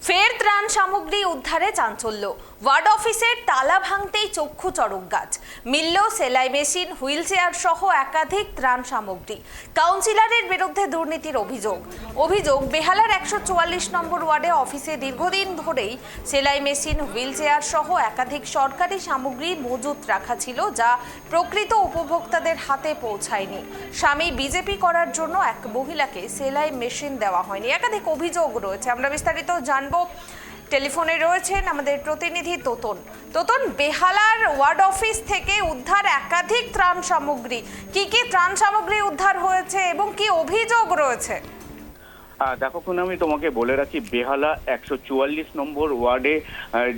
ফের ত্রাণ সামগ্রী উদ্ধারে চাঞ্চল্য। ওয়ার্ড অফিসের তালা ভাঙতেই চক্ষু চড়ক গাছ, মিলল সেলাই মেশিন, হুইল চেয়ার সহ একাধিক ত্রাণ সামগ্রী। কাউন্সিলরের বিরুদ্ধে দুর্নীতির অভিযোগ বেহালার 144 নম্বর ওয়ার্ডে অফিসে দীর্ঘদিন ধরেই সেলাই মেশিন, হুইল চেয়ার সহ একাধিক সরকারি সামগ্রী মজুত রাখা ছিল, যা প্রকৃত উপভোক্তাদের হাতে পৌঁছায়নি। স্বামী বিজেপি করার জন্য এক মহিলাকে সেলাই মেশিন দেওয়া হয়নি, একাধিক অভিযোগ রয়েছে। আমরা বিস্তারিত জানবো। টেলিফোনে রয়েছেন আমাদের প্রতিনিধি তোতন। বেহালার ওয়ার্ড অফিস থেকে উদ্ধার একাধিক ত্রাণ সামগ্রী, কি কি ত্রাণ সামগ্রী উদ্ধার হয়েছে এবং কি অভিযোগ রয়েছে? দেখো, আমি তোমাকে বলে রাখি, বেহালা 144 নম্বর ওয়ার্ডে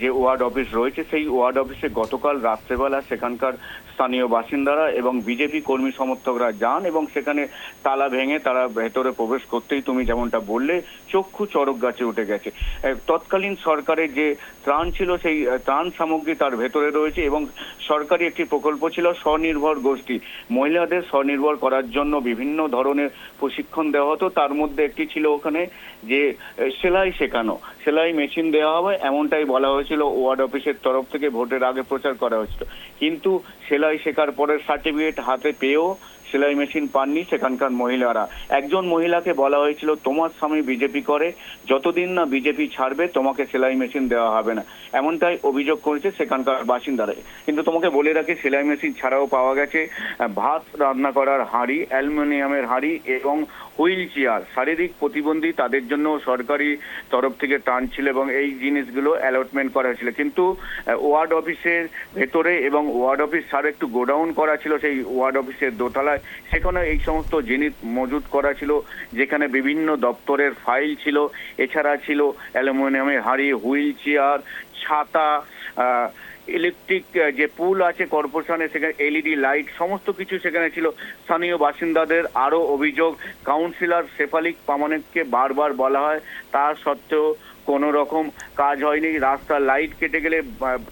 যে ওয়ার্ড অফিস রয়েছে, সেই ওয়ার্ড অফিসে গতকাল রাত্রেবেলা সেখানকার স্থানীয় বাসিন্দারা এবং বিজেপি কর্মী সমর্থকরা যান এবং সেখানে তালা ভেঙে তারা ভেতরে প্রবেশ করতেই তুমি যেমনটা বললে, চক্ষু চড়ক গাছে উঠে গেছে। তৎকালীন সরকারের যে ত্রাণ ছিল, সেই ত্রাণ সামগ্রী তার ভেতরে রয়েছে এবং সরকারি একটি প্রকল্প ছিল স্বনির্ভর গোষ্ঠী, মহিলাদের স্বনির্ভর করার জন্য বিভিন্ন ধরনের প্রশিক্ষণ দেওয়া হতো। তার মধ্যে একটি ছিল ওখানে যে সেলাই শেখানো, সেলাই মেশিন দেওয়া হবে এমনটাই বলা হয়েছিল ওয়ার্ড অফিসের তরফ থেকে, ভোটের আগে প্রচার করা হয়েছিল। কিন্তু সেলাই শেখার পরের সার্টিফিকেট হাতে পেয়েও সেলাই মেশিন পাননি সেখানকার মহিলারা। একজন মহিলাকে বলা হয়েছিল, তোমার স্বামী বিজেপি করে, যতদিন না বিজেপি ছাড়বে তোমাকে সেলাই মেশিন দেওয়া হবে না, এমনটাই অভিযোগ করেছে সেখানকার বাসিন্দারা। কিন্তু তোমাকে বলে রাখি, সেলাই মেশিন ছাড়াও পাওয়া গেছে ভাত রান্না করার হাঁড়ি, অ্যালুমিনিয়ামের হাঁড়ি এবং হুইল চেয়ার। শারীরিক প্রতিবন্ধী তাদের জন্য সরকারি তরফ থেকে ত্রাণ ছিল এবং এই জিনিসগুলো অ্যালটমেন্ট করা হয়েছিল। কিন্তু ওয়ার্ড অফিসের ভেতরে এবং ওয়ার্ড অফিস ছাড়া একটু গোডাউন করা ছিল সেই ওয়ার্ড অফিসের দোতলায়, সেখানে এই সমস্ত জিনিস মজুত করা ছিল, যেখানে বিভিন্ন দপ্তরের ফাইল ছিল, এছাড়া ছিল অ্যালুমিনিয়ামের হাঁড়ি, হুইল চেয়ার, ছাতা, ইলেকট্রিক যে পুল আছে কর্পোরেশনে, সেখানে এলইডি লাইট, সমস্ত কিছু সেখানে ছিল। স্থানীয় বাসিন্দাদের আরও অভিযোগ, কাউন্সিলর শেফালিক প্রামাণিককে বারবার বলা হয়, তা সত্ত্বেও কোনো রকম কাজ হয়নি। রাস্তার লাইট কেটে গেলে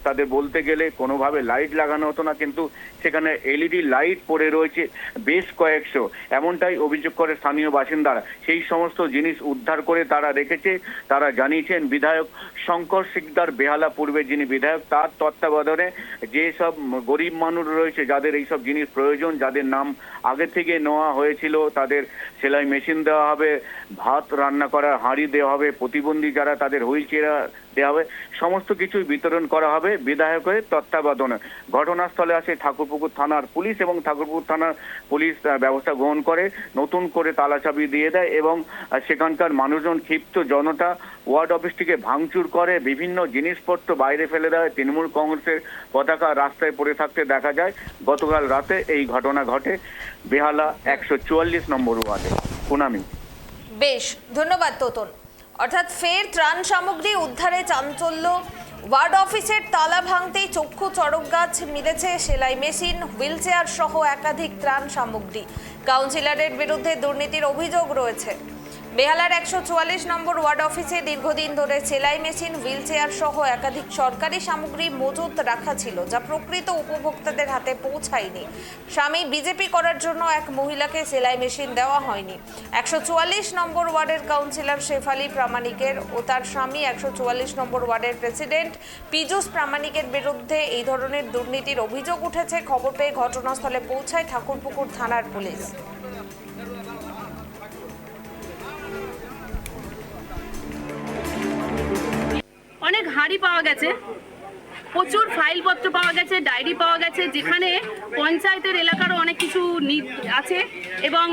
তাদের বলতে গেলে কোনোভাবে লাইট লাগানো হতো না, কিন্তু সেখানে এলইডি লাইট পড়ে রয়েছে বেশ কয়েকশো, এমনটাই অভিযোগ করে স্থানীয় বাসিন্দারা। সেই সমস্ত জিনিস উদ্ধার করে তারা রেখেছে। তারা জানিয়েছেন বিধায়ক শঙ্কর সিকদার, বেহালা পূর্বে যিনি বিধায়ক, তার তত্ত্বাবধানে যেসব গরিব মানুষ রয়েছে, যাদের এইসব জিনিস প্রয়োজন, যাদের নাম আগে থেকে নেওয়া হয়েছিল, তাদের সেলাই মেশিন দেওয়া হবে, ভাত রান্না করার হাঁড়ি দেওয়া হবে, প্রতিবন্ধী যারা তাদের হুইল চেয়ার দেওয়া হবে, সমস্ত কিছুই বিতরণ করা হবে বিধায়কের তত্ত্বাবধানে। ঘটনাস্থলে আসে ঠাকুরপুকুর থানার পুলিশ এবং ঠাকুরপুকুর থানার পুলিশ ব্যবস্থা গ্রহণ করে নতুন করে তালাচাবি দিয়ে দেয় এবং সেখানকার মানুষজন, ক্ষিপ্ত জনতা ওয়ার্ড অফিসটিকে ভাঙচুর করে, বিভিন্ন জিনিসপত্র বাইরে ফেলে দেয়। তৃণমূল কংগ্রেসের পতাকা রাস্তায় পড়ে থাকতে দেখা যায়। গতকাল রাতে এই ঘটনা ঘটে বেহালা 144 নম্বর ওয়ার্ডে। পুনামি। বেশ, ধন্যবাদ তোতন। অর্থাৎ ফের ত্রাণ সামগ্রী উদ্ধারে চাঞ্চল্য। ওয়ার্ড অফিসের তালা ভাঙতেই চক্ষু চড়ক গাছ, মিলেছে সেলাই মেশিন, হুইল চেয়ার সহ একাধিক ত্রাণ সামগ্রী। কাউন্সিলরের বিরুদ্ধে দুর্নীতির অভিযোগ রয়েছে। বেহালার 144 নম্বর ওয়ার্ড অফিসে দীর্ঘদিন ধরে সেলাই মেশিন, হুইল চেয়ার সহ একাধিক সরকারি সামগ্রী মজুত রাখা ছিল, যা প্রকৃত উপভোক্তাদের হাতে পৌঁছায়নি। স্বামী বিজেপি করার জন্য এক মহিলাকে সেলাই মেশিন দেওয়া হয়নি। 144 নম্বর ওয়ার্ডের কাউন্সিলর শেফালি প্রামাণিকের ও তার স্বামী 144 নম্বর ওয়ার্ডের প্রেসিডেন্ট পীযূষ প্রামাণিকের বিরুদ্ধে এই ধরনের দুর্নীতির অভিযোগ উঠেছে। খবর পেয়ে ঘটনাস্থলে পৌঁছায় ঠাকুরপুকুর থানার পুলিশ। অনেক হাঁড়ি পাওয়া গেছে, প্রচুর ফাইলপত্র পাওয়া গেছে, ডায়েরি পাওয়া গেছে, যেখানে পঞ্চায়েতের এলাকারও অনেক কিছু আছে এবং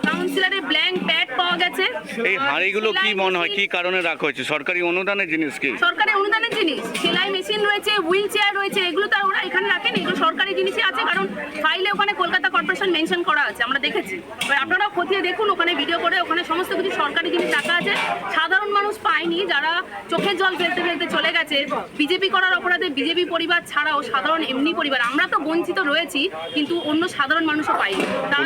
কাউন্সিলরের ব্ল্যাঙ্ক প্যাড পাওয়া গেছে। এই হাঁড়িগুলো কি মনে হয় কি কারণে রাখা হয়েছে? সরকারি অনুদানের জিনিস কি? সরকারি অনুদানের জিনিস, সেলাই মেশিন রয়েছে, হুইল চেয়ার রয়েছে, এগুলো তো ওরা এখানে রাখেনি, এগুলো সরকারি জিনিসই আছে, কারণ ফাইলে ওখানে কলকাতা কর্পোরেশন মেনশন করা আছে, আমরা দেখেছি। আপনারাও খতিয়ে দেখুন, ওখানে ভিডিও করে ওখানে সমস্ত কিছু সরকারি জিনিস রাখা আছে। সাধারণ মানুষ পায়নি, যারা চোখের জল ফেলতে ফেলতে চলে গেছে বিজেপি করার অপরাধে, বিজেপি পরিবার ছাড়াও সাধারণ এমনি পরিবার, আমরা তো বঞ্চিত রয়েছি, কিন্তু অন্য সাধারণ মানুষও পাইনি। তারা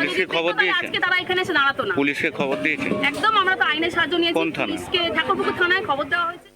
যদি আজকে তারা এখানে এসে দাঁড়াতো না। পুলিশকে খবর দিয়েছে? একদম, আমরা তো আইনের সাহায্য নিয়েছি। পুলিশকে ঠাকুরপুকুর থানায় খবর দেওয়া হয়েছে।